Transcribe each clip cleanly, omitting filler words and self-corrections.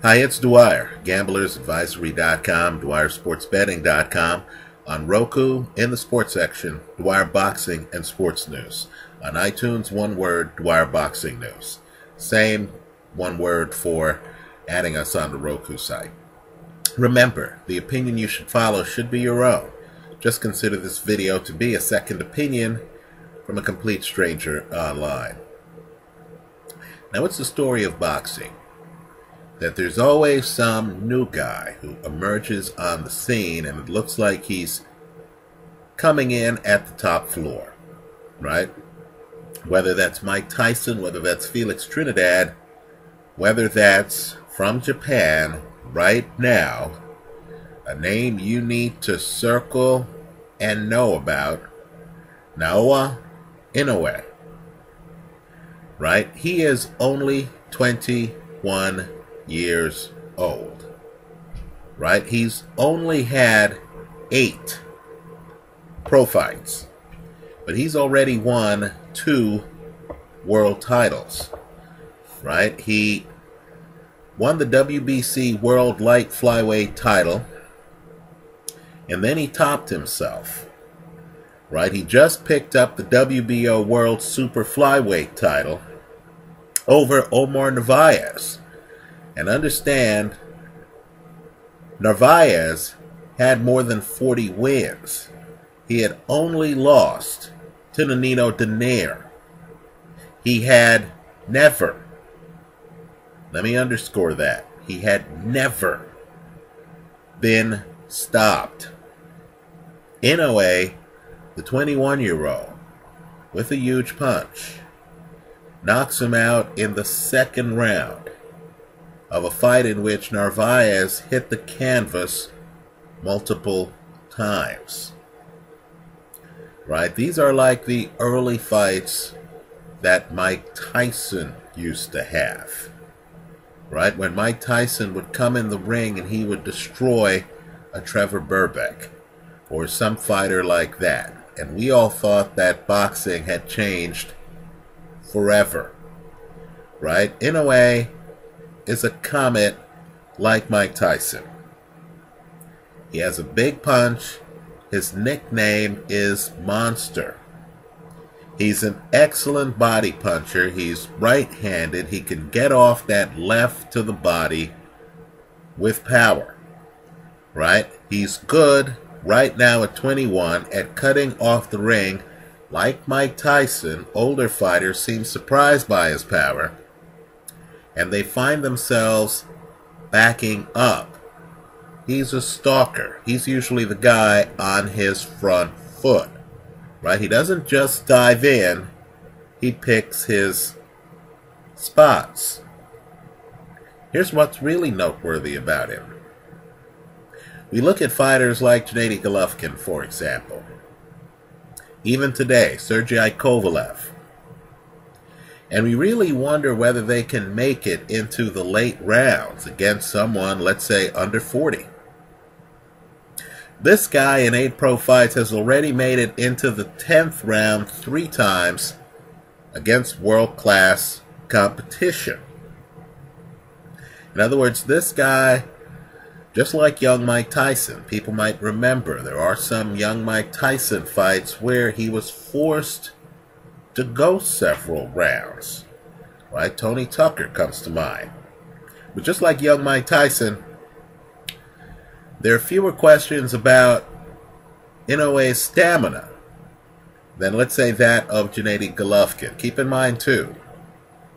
Hi, it's Dwyer, gamblersadvisory.com, dwyersportsbetting.com, on Roku, in the sports section, Dwyer Boxing and Sports News. On iTunes, one word, Dwyer Boxing News. Same one word for adding us on the Roku site. Remember, the opinion you should follow should be your own. Just consider this video to be a second opinion from a complete stranger online. Now, it's the story of boxing that there's always some new guy who emerges on the scene, and it looks like he's coming in at the top floor, right? Whether that's Mike Tyson, whether that's Felix Trinidad, whether that's from Japan right now, a name you need to circle and know about, Naoya Inoue, right? He is only 21 years old, right? He's only had 8 pro fights, but he's already won 2 world titles, right? He won the WBC World Light Flyweight title, and then he topped himself, right? He just picked up the WBO World Super Flyweight title over Omar Narvaez. And understand, Narvaez had more than 40 wins. He had only lost to Nino Donaire. He had never, let me underscore that, he had never been stopped. Inoue, the 21-year-old, with a huge punch, knocks him out in the second round of a fight in which Narvaez hit the canvas multiple times. Right? These are like the early fights that Mike Tyson used to have. Right? When Mike Tyson would come in the ring and he would destroy a Trevor Burbeck or some fighter like that. And we all thought that boxing had changed forever. Right? Inoue is a comet like Mike Tyson. He has a big punch. His nickname is Monster. He's an excellent body puncher. He's right-handed. He can get off that left to the body with power, right? He's good right now at 21 at cutting off the ring. Like Mike Tyson, older fighters seem surprised by his power, and they find themselves backing up. He's a stalker. He's usually the guy on his front foot, right? He doesn't just dive in. He picks his spots. Here's what's really noteworthy about him. We look at fighters like Gennady Golovkin, for example. Even today, Sergey Kovalev. And we really wonder whether they can make it into the late rounds against someone, let's say, under 40. This guy in 8 pro fights has already made it into the 10th round 3 times against world-class competition. In other words, this guy, just like young Mike Tyson, people might remember, there are some young Mike Tyson fights where he was forced to go several rounds, right? Tony Tucker comes to mind. But just like young Mike Tyson, there are fewer questions about Inoue's stamina than, let's say, that of Gennady Golovkin. Keep in mind, too,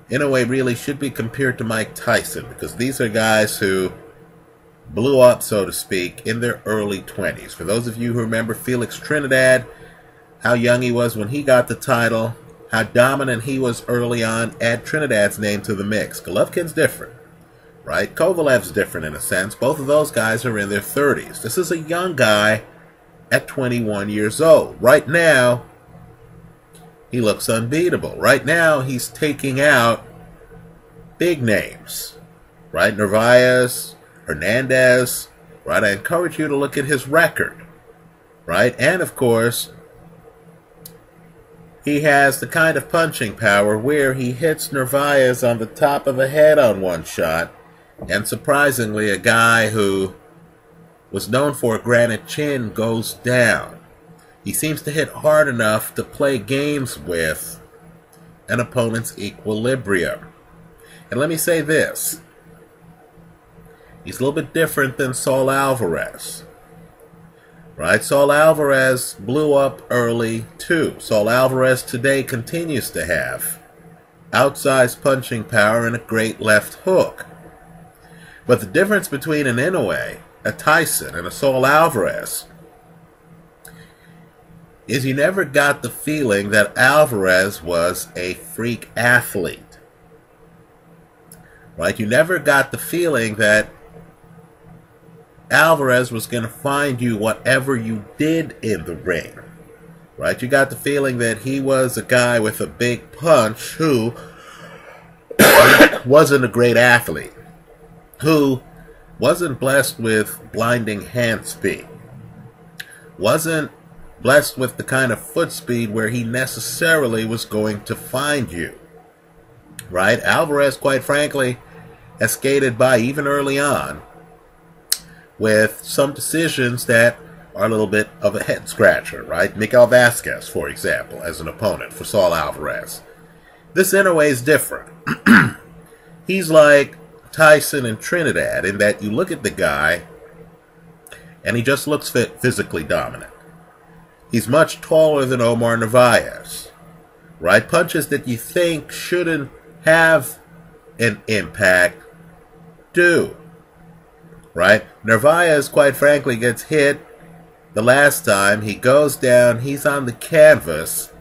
Inoue really should be compared to Mike Tyson, because these are guys who blew up, so to speak, in their early 20s. For those of you who remember Felix Trinidad, how young he was when he got the title, how dominant he was early on, add Trinidad's name to the mix. Golovkin's different, right? Kovalev's different in a sense. Both of those guys are in their 30s. This is a young guy at 21 years old. Right now, he looks unbeatable. Right now, he's taking out big names, right? Narvaez, Hernandez, right? I encourage you to look at his record, right? And, of course, he has the kind of punching power where he hits Narvaez on the top of the head on one shot, And surprisingly, a guy who was known for a granite chin goes down. He seems to hit hard enough to play games with an opponent's equilibrium. And let me say this. He's a little bit different than Saul Alvarez. Right? Saul Alvarez blew up early too. Saul Alvarez today continues to have outsized punching power and a great left hook. But the difference between an Inoue, a Tyson, and a Saul Alvarez is you never got the feeling that Alvarez was a freak athlete. Right? You never got the feeling that Alvarez was going to find you whatever you did in the ring. Right? You got the feeling that he was a guy with a big punch who wasn't a great athlete, who wasn't blessed with blinding hand speed, wasn't blessed with the kind of foot speed where he necessarily was going to find you. Right? Alvarez, quite frankly, has skated by even early on with some decisions that are a little bit of a head scratcher, right? Miguel Vasquez, for example, as an opponent for Saul Alvarez. This Inoue is different. He's like Tyson and Trinidad in that you look at the guy and he just looks physically dominant. He's much taller than Omar Narvaez, right? Punches that you think shouldn't have an impact do. Right? Narvaez, quite frankly, gets hit the last time. He goes down. He's on the canvas.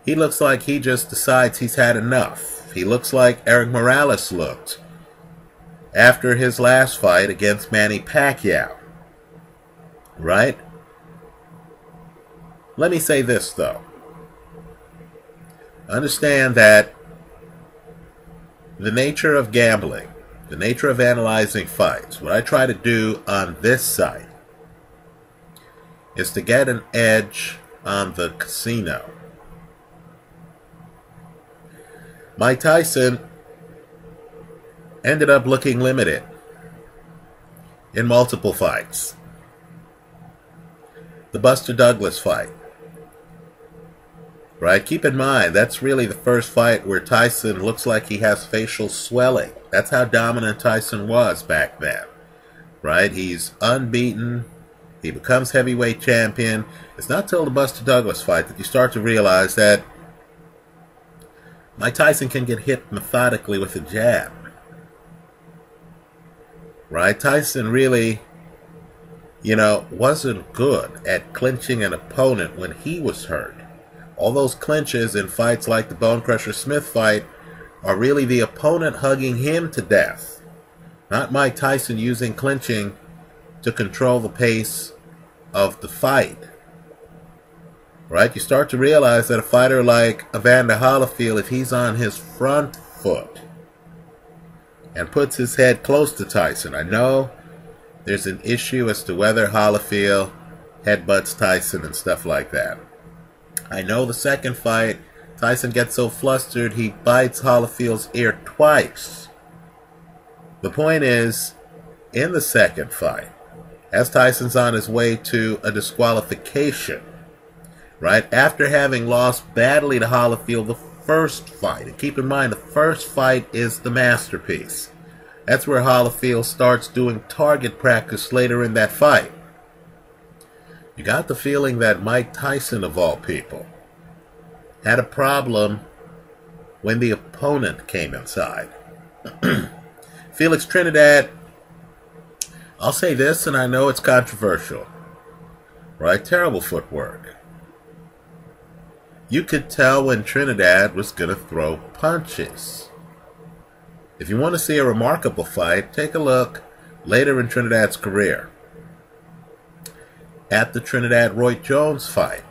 He looks like he just decides he's had enough. He looks like Eric Morales looked after his last fight against Manny Pacquiao. Right? Let me say this, though. Understand that the nature of gambling, the nature of analyzing fights, what I try to do on this site is to get an edge on the casino. Mike Tyson ended up looking limited in multiple fights. The Buster Douglas fight. Right? Keep in mind, that's really the first fight where Tyson looks like he has facial swelling. That's how dominant Tyson was back then. Right? He's unbeaten. He becomes heavyweight champion. It's not till the Buster Douglas fight that you start to realize that Mike Tyson can get hit methodically with a jab. Right? Tyson really, wasn't good at clinching an opponent when he was hurt. All those clinches in fights like the Bone Crusher Smith fight are really the opponent hugging him to death. Not Mike Tyson using clinching to control the pace of the fight. Right? You start to realize that a fighter like Evander Holyfield, if he's on his front foot and puts his head close to Tyson, I know there's an issue as to whether Holyfield headbutts Tyson and stuff like that. I know the second fight, Tyson gets so flustered he bites Holyfield's ear twice. The point is, in the second fight, as Tyson's on his way to a disqualification, right, after having lost badly to Holyfield the first fight, and keep in mind the first fight is the masterpiece. That's where Holyfield starts doing target practice later in that fight. You got the feeling that Mike Tyson, of all people, had a problem when the opponent came inside. Felix Trinidad, I'll say this, and I know it's controversial, right? Terrible footwork. You could tell when Trinidad was going to throw punches. If you want to see a remarkable fight, take a look later in Trinidad's career at the Trinidad-Roy Jones fight.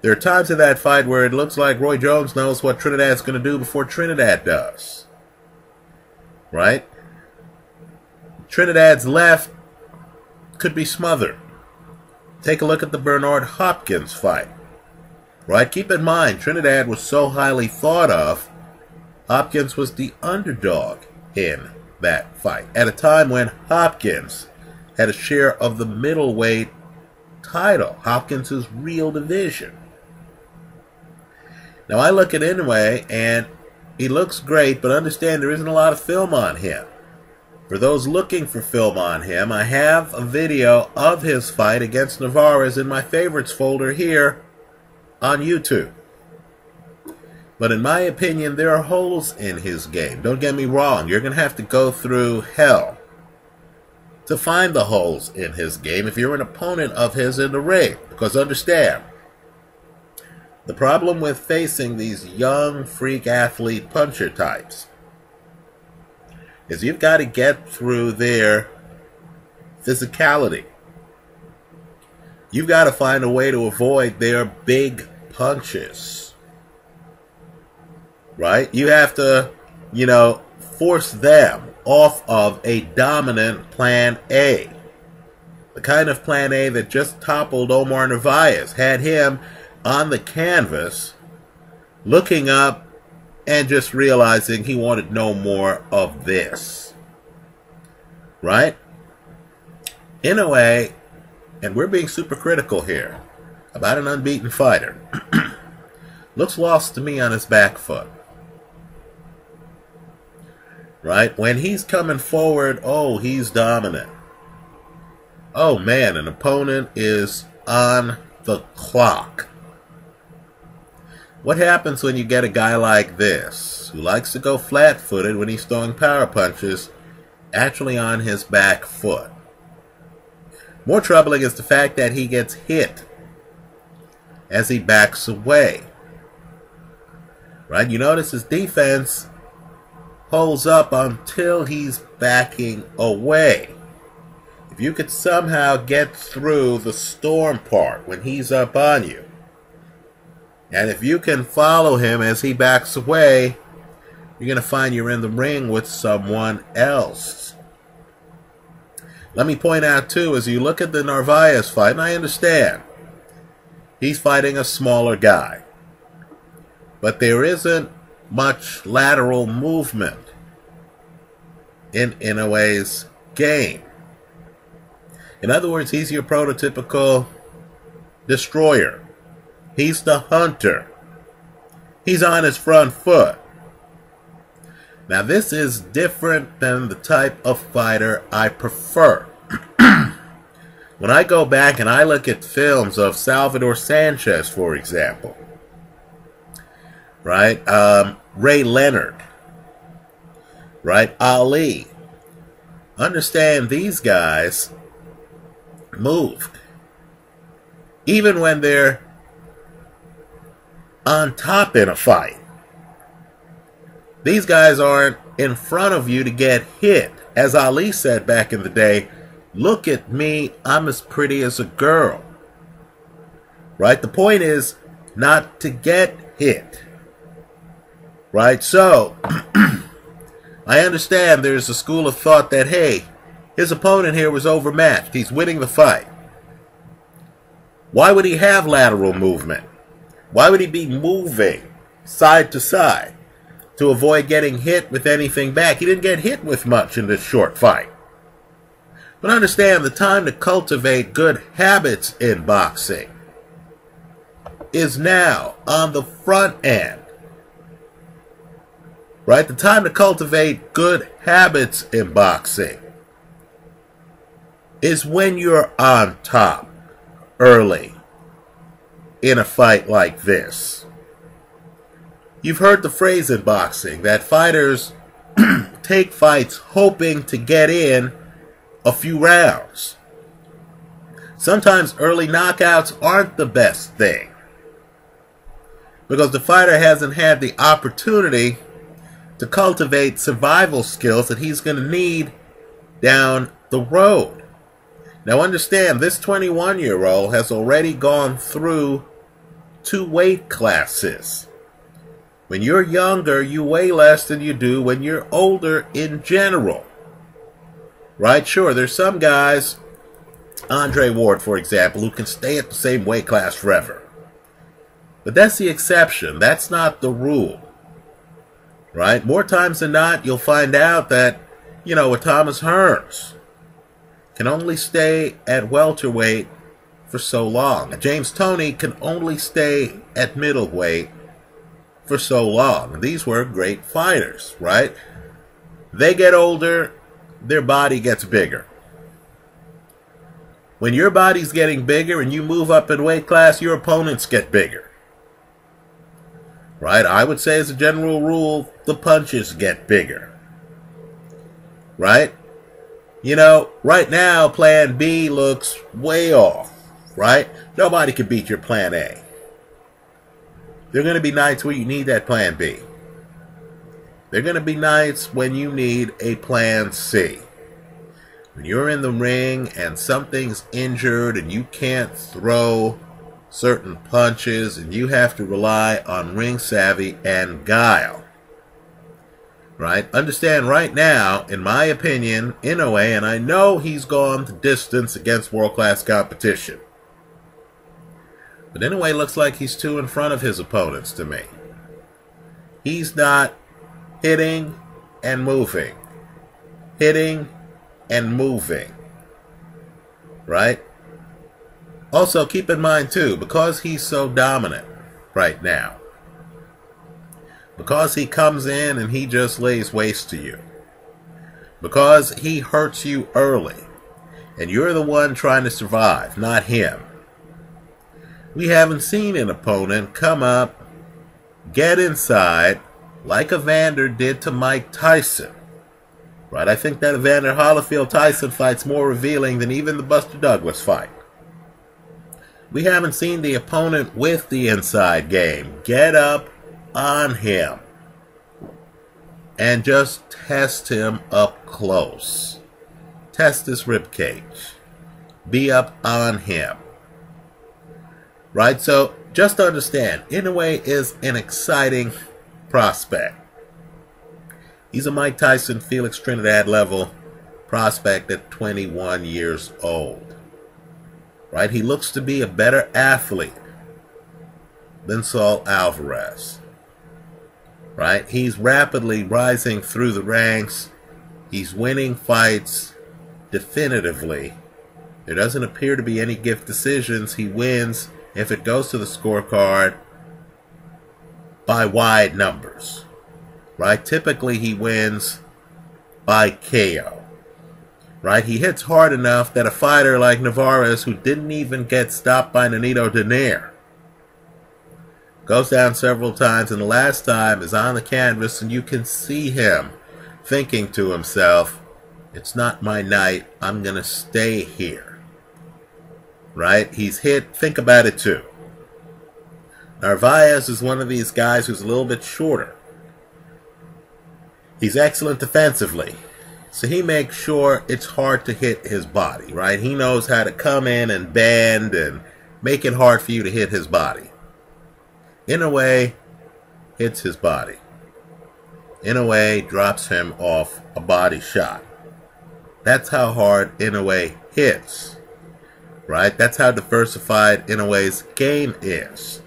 There are times in that fight where it looks like Roy Jones knows what Trinidad's going to do before Trinidad does. Right? Trinidad's left could be smothered. Take a look at the Bernard Hopkins fight. Right? Keep in mind, Trinidad was so highly thought of Hopkins was the underdog in that fight, at a time when Hopkins had a share of the middleweight title, Hopkins' real division. Now I look at Inoue, and he looks great, but understand there isn't a lot of film on him. For those looking for film on him, I have a video of his fight against Navarez in my favorites folder here on YouTube. But in my opinion, there are holes in his game. Don't get me wrong, you're going to have to go through hell to find the holes in his game if you're an opponent of his in the ring. Because understand, the problem with facing these young freak athlete puncher types is you've got to get through their physicality. You've got to find a way to avoid their big punches. Right? You have to, force them off of a dominant plan A. The kind of plan A that just toppled Omar Narvaez, had him on the canvas, looking up and just realizing he wanted no more of this. Right? In a way, and we're being super critical here about an unbeaten fighter, looks lost to me on his back foot. Right? When he's coming forward, oh, he's dominant. Oh, man, an opponent is on the clock. What happens when you get a guy like this, who likes to go flat-footed when he's throwing power punches, actually on his back foot? More troubling is the fact that he gets hit as he backs away. Right? You notice his defense holds up until he's backing away. If you could somehow get through the storm part when he's up on you, and if you can follow him as he backs away, you're going to find you're in the ring with someone else. Let me point out, too, as you look at the Narvaez fight, and I understand, he's fighting a smaller guy. But there isn't much lateral movement in Inoue's game. In other words, he's your prototypical destroyer. He's the hunter. He's on his front foot. Now this is different than the type of fighter I prefer. When I go back and I look at films of Salvador Sanchez, for example, right? Ray Leonard, right? Ali. Understand, these guys move. Even when they're on top in a fight. These guys aren't in front of you to get hit. As Ali said back in the day, look at me, I'm as pretty as a girl. Right? The point is not to get hit. Right? So, I understand there's a school of thought that, hey, his opponent here was overmatched. He's winning the fight. Why would he have lateral movement? Why would he be moving side to side to avoid getting hit with anything back? He didn't get hit with much in this short fight. But understand, the time to cultivate good habits in boxing is now, on the front end. Right? The time to cultivate good habits in boxing is when you're on top early in a fight like this. You've heard the phrase in boxing that fighters take fights hoping to get in a few rounds. Sometimes early knockouts aren't the best thing, because the fighter hasn't had the opportunity to cultivate survival skills that he's going to need down the road. Now understand, this 21-year-old has already gone through 2 weight classes. When you're younger, you weigh less than you do when you're older in general. Right? Sure, there's some guys, Andre Ward, for example, who can stay at the same weight class forever. But that's the exception. That's not the rule. right? More times than not, you'll find out that, a Thomas Hearns can only stay at welterweight for so long. A James Toney can only stay at middleweight for so long. These were great fighters, right? They get older, their body gets bigger. When your body's getting bigger and you move up in weight class, your opponents get bigger. Right? I would say as a general rule, the punches get bigger. Right? Right now, plan B looks way off. Right? Nobody can beat your plan A. There are going to be nights where you need that plan B. There are going to be nights when you need a plan C. When you're in the ring and something's injured and you can't throw certain punches and you have to rely on ring savvy and guile. Right? Understand right now, in my opinion, Inoue, and I know he's gone the distance against world-class competition. But Inoue looks like he's two in front of his opponents to me. He's not hitting and moving. Hitting and moving. Right? Also, keep in mind, too, because he's so dominant right now, because he comes in and he just lays waste to you, because he hurts you early, and you're the one trying to survive, not him. We haven't seen an opponent come up, get inside, like Evander did to Mike Tyson. Right? I think that Evander Holyfield-Tyson fight's more revealing than even the Buster Douglas fight. We haven't seen the opponent with the inside game get up on him and just test him up close. Test his ribcage. Be up on him. Right? So, just understand, Inoue is an exciting prospect. He's a Mike Tyson, Felix Trinidad level prospect at 21 years old. Right? He looks to be a better athlete than Saul Alvarez. Right? He's rapidly rising through the ranks. He's winning fights definitively. There doesn't appear to be any gift decisions. He wins, if it goes to the scorecard, by wide numbers. Right? Typically he wins by KO. Right? He hits hard enough that a fighter like Navarez, who didn't even get stopped by Nonito Donaire, goes down several times, and the last time is on the canvas, and you can see him thinking to himself, it's not my night, I'm going to stay here. Right? He's hit, think about it too. Narvaez is one of these guys who's a little bit shorter. He's excellent defensively, so he makes sure it's hard to hit his body, right? He knows how to come in and bend and make it hard for you to hit his body. Inoue hits his body. Inoue drops him off a body shot. That's how hard Inoue hits, right? That's how diversified Inoue's game is.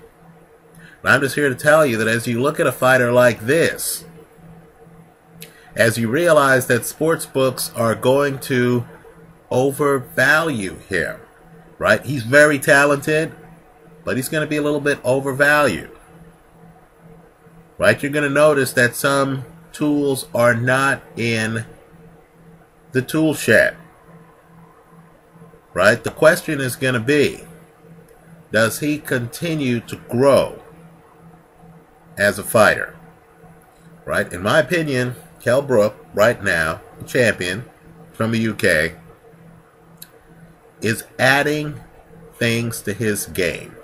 And I'm just here to tell you that as you look at a fighter like this, as you realize that sports books are going to overvalue him, right? He's very talented, but he's going to be a little bit overvalued, right? You're going to notice that some tools are not in the tool shed, right? The question is going to be, does he continue to grow as a fighter, right? In my opinion, Kell Brook, right now, champion from the UK, is adding things to his game.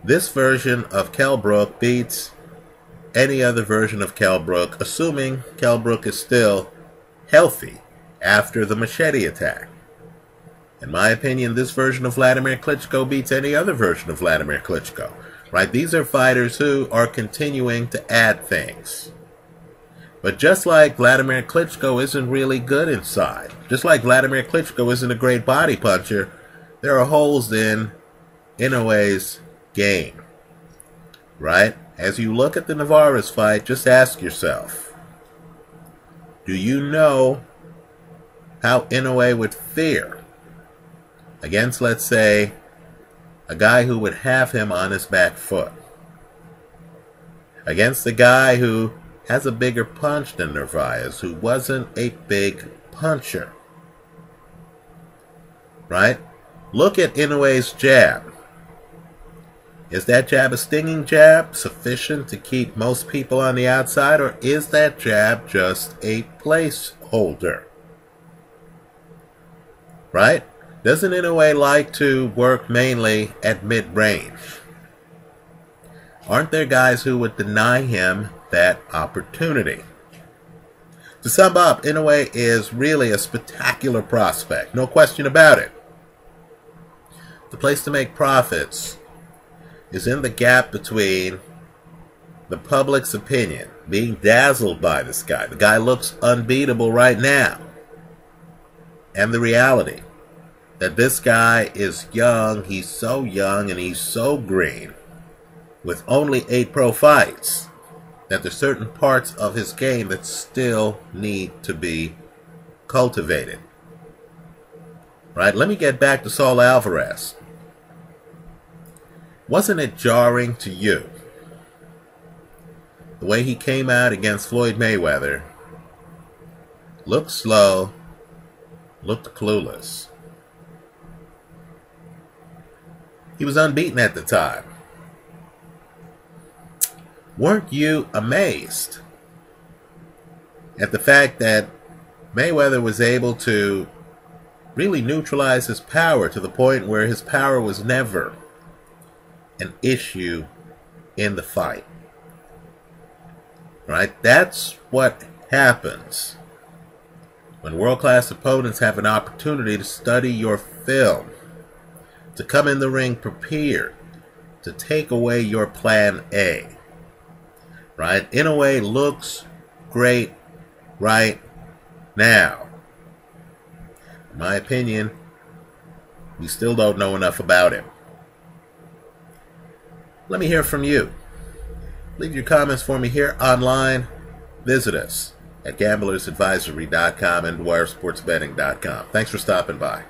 This version of Kell Brook beats any other version of Kell Brook, assuming Kell Brook is still healthy after the machete attack. In my opinion, this version of Vladimir Klitschko beats any other version of Vladimir Klitschko. Right? These are fighters who are continuing to add things. But just like Vladimir Klitschko isn't really good inside, just like Vladimir Klitschko isn't a great body puncher, there are holes in Inoue's game. Right? as you look at the Navarez fight, just ask yourself, do you know how Inoue would fare against, let's say, a guy who would have him on his back foot? Against a guy who has a bigger punch than Narvaez, who wasn't a big puncher. Right? Look at Inoue's jab. Is that jab a stinging jab, sufficient to keep most people on the outside, or is that jab just a placeholder? Right? Doesn't Inoue like to work mainly at mid-range? Aren't there guys who would deny him that opportunity? To sum up, Inoue is really a spectacular prospect, no question about it. The place to make profits is in the gap between the public's opinion, being dazzled by this guy. The guy looks unbeatable right now. And the reality that this guy is young, he's so young and he's so green, with only 8 pro fights, that there's certain parts of his game that still need to be cultivated. Right? Let me get back to Saul Alvarez. Wasn't it jarring to you the way he came out against Floyd Mayweather? Looked slow, looked clueless. He was unbeaten at the time. Weren't you amazed at the fact that Mayweather was able to really neutralize his power to the point where his power was never an issue in the fight? Right? That's what happens when world-class opponents have an opportunity to study your film, to come in the ring prepared, to take away your plan A. Right? Inoue looks great right now. In my opinion, we still don't know enough about him. Let me hear from you. Leave your comments for me here online. Visit us at gamblersadvisory.com and dwyersportsbetting.com. Thanks for stopping by.